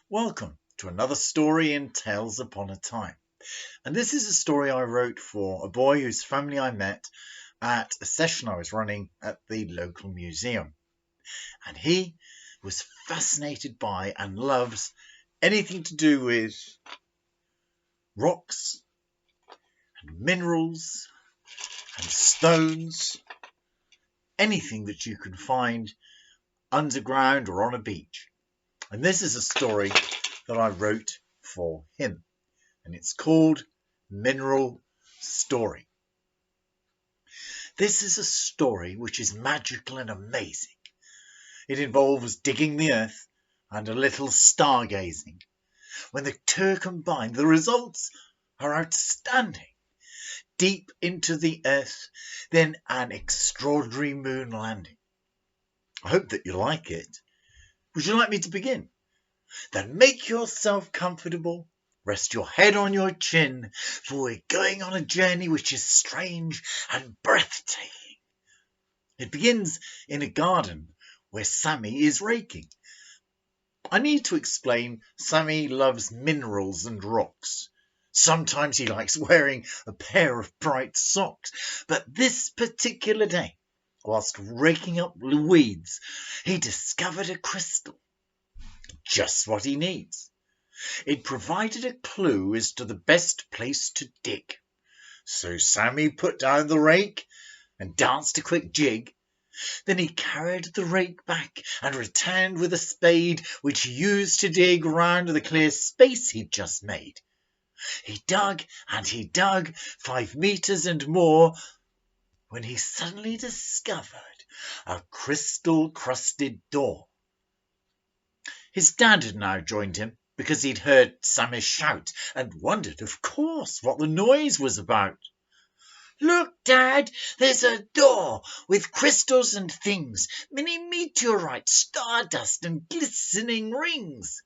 Welcome to another story in Tales Upon a Time. And this is a story I wrote for a boy whose family I met at a session I was running at the local museum. And he was fascinated by and loves anything to do with rocks and minerals and stones, anything that you can find underground or on a beach. And this is a story that I wrote for him. And it's called Mineral Story. This is a story which is magical and amazing. It involves digging the earth and a little stargazing. When the two are combined, the results are outstanding. Deep into the earth, then an extraordinary moon landing. I hope that you like it. Would you like me to begin? Then make yourself comfortable. Rest your head on your chin, for we're going on a journey which is strange and breathtaking. It begins in a garden where Sammy is raking. I need to explain Sammy loves minerals and rocks. Sometimes he likes wearing a pair of bright socks, but this particular day, whilst raking up the weeds, he discovered a crystal. Just what he needs. It provided a clue as to the best place to dig. So Sammy put down the rake and danced a quick jig. Then he carried the rake back and returned with a spade which he used to dig round the clear space he'd just made. He dug and he dug 5 meters and more when he suddenly discovered a crystal-crusted door. His dad had now joined him, because he'd heard Sammy shout and wondered, of course, what the noise was about. "Look, Dad, there's a door with crystals and things, mini meteorites, stardust and glistening rings."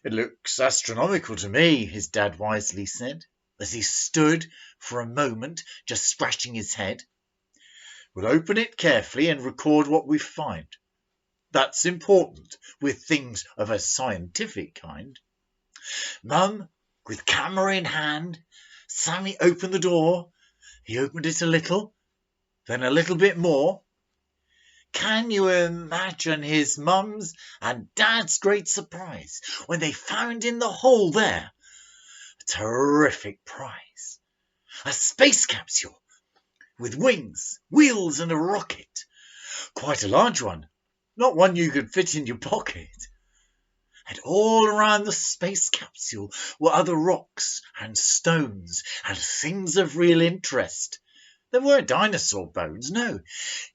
"It looks astronomical to me," his dad wisely said, as he stood for a moment just scratching his head. "We'll open it carefully and record what we find. That's important with things of a scientific kind." Mum, with camera in hand, Sammy opened the door. He opened it a little, then a little bit more. Can you imagine his mum's and dad's great surprise when they found in the hole there a terrific prize? A space capsule with wings, wheels and a rocket. Quite a large one. Not one you could fit in your pocket. And all around the space capsule were other rocks and stones and things of real interest. There weren't dinosaur bones, no.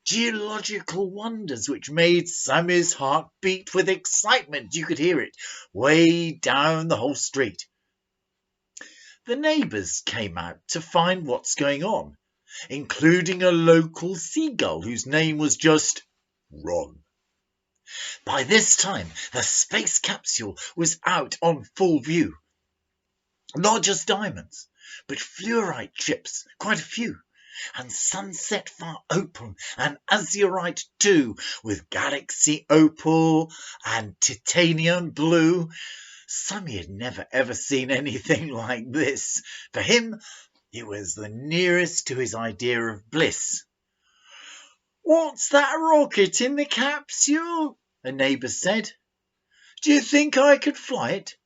Geological wonders which made Sammy's heart beat with excitement. You could hear it way down the whole street. The neighbours came out to find what's going on, including a local seagull whose name was just Ron. By this time, the space capsule was out on full view. Not just diamonds, but fluorite chips, quite a few, and sunset far opal and azurite too, with galaxy opal and titanium blue. Sammy had never ever seen anything like this. For him, it was the nearest to his idea of bliss. "What's that rocket in the capsule?" a neighbour said. "Do you think I could fly it?"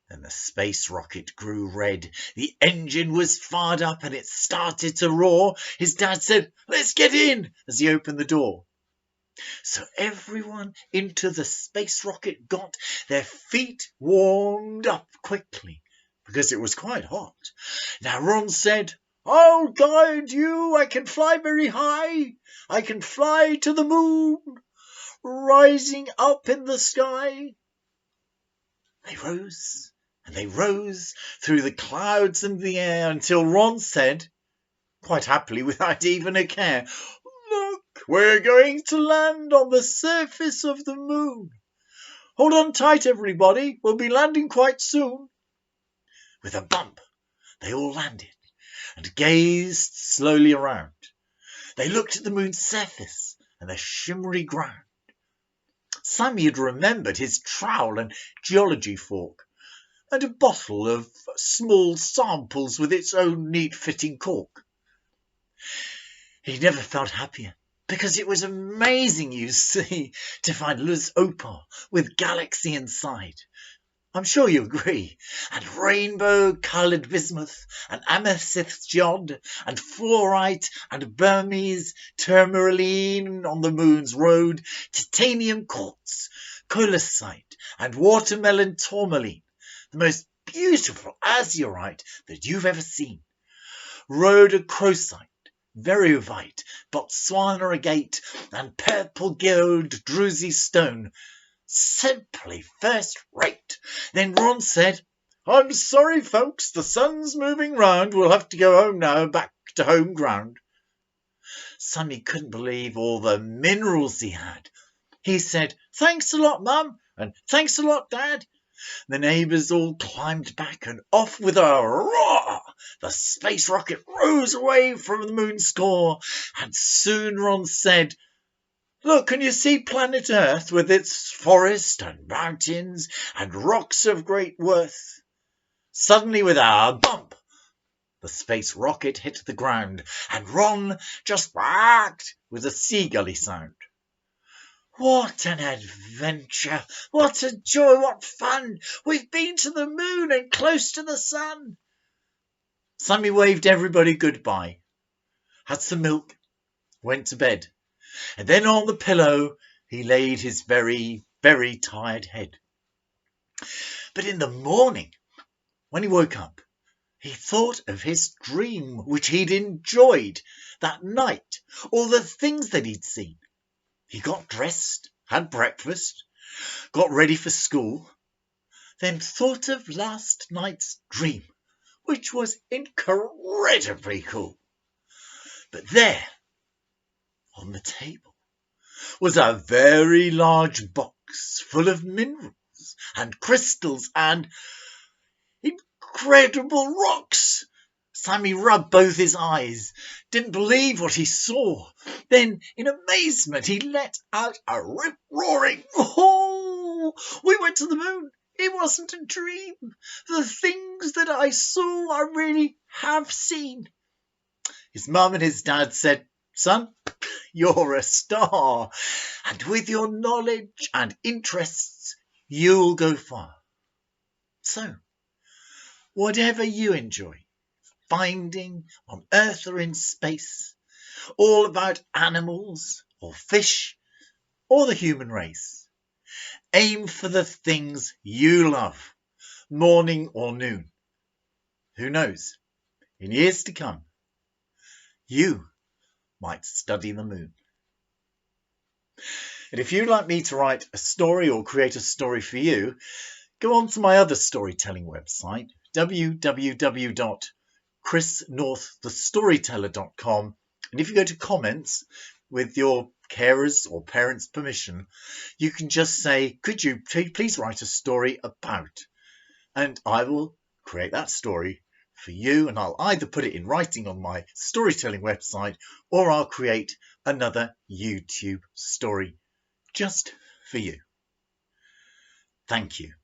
Then the space rocket grew red. The engine was fired up and it started to roar. His dad said, "Let's get in," as he opened the door. So everyone into the space rocket got. Their feet warmed up quickly because it was quite hot. Now Ron said, "I'll guide you. I can fly very high. I can fly to the moon, rising up in the sky." They rose and they rose through the clouds and the air until Ron said, quite happily without even a care, "Look, we're going to land on the surface of the moon. Hold on tight, everybody. We'll be landing quite soon." With a bump, they all landed and gazed slowly around. They looked at the moon's surface and the shimmery ground. Sammy had remembered his trowel and geology fork, and a bottle of small samples with its own neat-fitting cork. He never felt happier, because it was amazing, you see, to find Luz Opal with galaxy inside. I'm sure you agree. And rainbow-coloured bismuth, and amethyst jod, and fluorite, and Burmese tourmaline on the moon's road, titanium quartz, colasite, and watermelon tourmaline, the most beautiful azurite that you've ever seen. Rhodochrosite, veruvite, Botswana agate, and purple gold druzy stone. Simply first rate. Then Ron said, I'm sorry, folks, the sun's moving round. We'll have to go home now, back to home ground. Sammy couldn't believe all the minerals he had. He said, thanks a lot, Mum, and thanks a lot, Dad. The neighbours all climbed back, and off with a roar the space rocket rose away from the moon's core, and soon Ron said, Look, can you see planet Earth with its forest and mountains and rocks of great worth? Suddenly, with a bump, the space rocket hit the ground, and Ron just barked with a seagully sound. What an adventure! What a joy! What fun! We've been to the moon and close to the sun. Sammy waved everybody goodbye, had some milk, went to bed, and then on the pillow he laid his very, very tired head. But in the morning, when he woke up, he thought of his dream which he'd enjoyed that night, all the things that he'd seen. He got dressed, had breakfast, got ready for school, then thought of last night's dream, which was incredibly cool. But there, on the table, was a very large box full of minerals and crystals and incredible rocks. Sammy rubbed both his eyes, didn't believe what he saw. Then, in amazement, he let out a rip-roaring, "Oh, we went to the moon. It wasn't a dream. The things that I saw, I really have seen." His mum and his dad said, "Son, you're a star, and with your knowledge and interests, you'll go far. So, whatever you enjoy, finding on Earth or in space, all about animals or fish or the human race, aim for the things you love, morning or noon. Who knows, in years to come, you might study the moon." And if you'd like me to write a story or create a story for you, go on to my other storytelling website, www.chrisnorththestoryteller.com, and if you go to comments, with your carers or parents' permission, you can just say, could you please write a story about, and I will create that story for you, and I'll either put it in writing on my storytelling website, or I'll create another YouTube story just for you. Thank you.